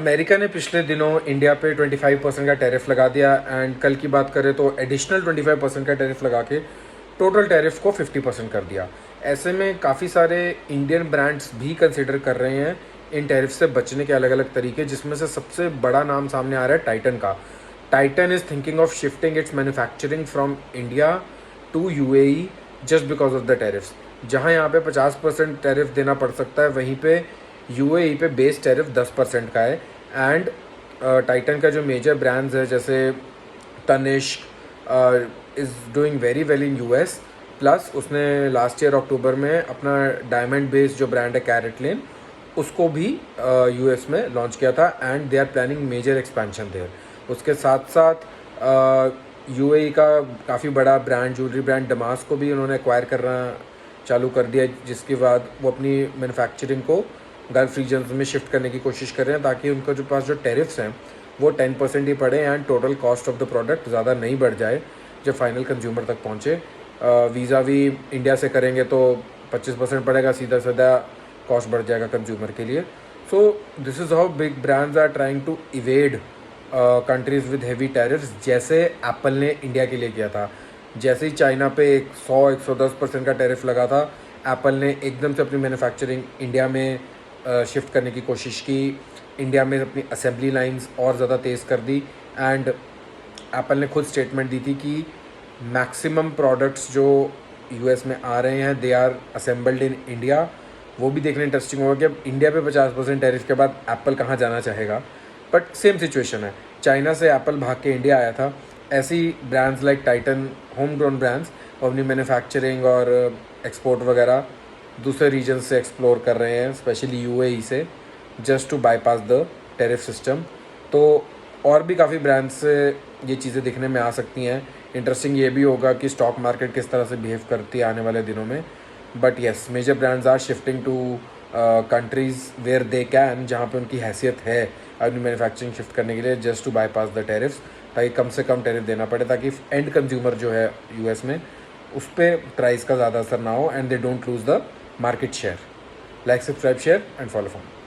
America ने पिछले दिनों इंडिया पे 25% का टैरिफ लगा दिया एंड कल की बात करें तो एडिशनल 25% का टैरिफ लगा के टोटल टैरिफ को 50% कर दिया। ऐसे में काफ़ी सारे इंडियन ब्रांड्स भी कंसिडर कर रहे हैं इन टैरिफ से बचने के अलग अलग तरीके, जिसमें से सबसे बड़ा नाम सामने आ रहा है टाइटन का। Titan is thinking of shifting its manufacturing from India to UAE just because of the tariffs. जहाँ यहाँ पे 50% टैरिफ देना पड़ सकता है, वहीं पे यूएई पे बेस टैरिफ 10% का है। एंड टाइटन का जो मेजर ब्रांड्स है जैसे Tanishq is doing very well in US, plus उसने लास्ट ईयर अक्टूबर में अपना डायमंड बेस्ड जो ब्रांड है कैरेटलेन उसको भी यूएस में लॉन्च किया था and they are planning major expansion there. उसके साथ साथ यूएई का काफ़ी बड़ा ब्रांड ज्वेलरी ब्रांड डमास को भी उन्होंने एक्वायर करना चालू कर दिया, जिसके बाद वो अपनी मैन्युफैक्चरिंग को गल्फ रीजन्स में शिफ्ट करने की कोशिश कर रहे हैं ताकि उनका जो पास जो टैरिफ्स हैं वो 10% ही पड़े and total cost of the product ज़्यादा नहीं बढ़ जाए जब फाइनल कंज्यूमर तक पहुँचे। वीज़ा भी इंडिया से करेंगे तो 25% पड़ेगा, सीधा सीधा कॉस्ट बढ़ जाएगा कंज्यूमर के लिए। So this is how big brands are trying to evade countries with heavy tariffs, जैसे एप्पल ने इंडिया के लिए किया था। जैसे ही चाइना पे 100-110% का टैरिफ लगा था, एप्पल ने एकदम से अपनी मैन्युफैक्चरिंग इंडिया में शिफ्ट करने की कोशिश की, इंडिया में अपनी असेंबली लाइंस और ज़्यादा तेज़ कर दी एंड एप्पल ने खुद स्टेटमेंट दी थी कि मैक्सिमम प्रोडक्ट्स जो यूएस में आ रहे हैं they are assembled in India. वो भी देखना इंटरेस्टिंग होगा कि अब इंडिया पे 50% टैरिफ के बाद एप्पल कहाँ जाना चाहेगा। बट सेम सिचुएशन है, चाइना से एप्पल भाग के इंडिया आया था, ऐसे ही brands like Titan home grown brands अपनी मैन्युफैक्चरिंग और एक्सपोर्ट वगैरह दूसरे रीजन से एक्सप्लोर कर रहे हैं, स्पेशली यूएई से, just to bypass the tariff system. तो और भी काफ़ी ब्रांड्स से ये चीज़ें दिखने में आ सकती हैं। इंटरेस्टिंग ये भी होगा कि स्टॉक मार्केट किस तरह से बिहेव करती है आने वाले दिनों में। But yes, major brands are shifting to countries where they can, जहाँ पे उनकी हैसियत है अपनी मैन्युफैक्चरिंग शिफ्ट करने के लिए, just to bypass the tariffs, ताकि कम से कम टैरिफ देना पड़े, ताकि एंड कंज्यूमर जो है यूएस में उस पर प्राइस का ज़्यादा असर ना हो and they don't lose the market share. Like, subscribe, share and follow for more.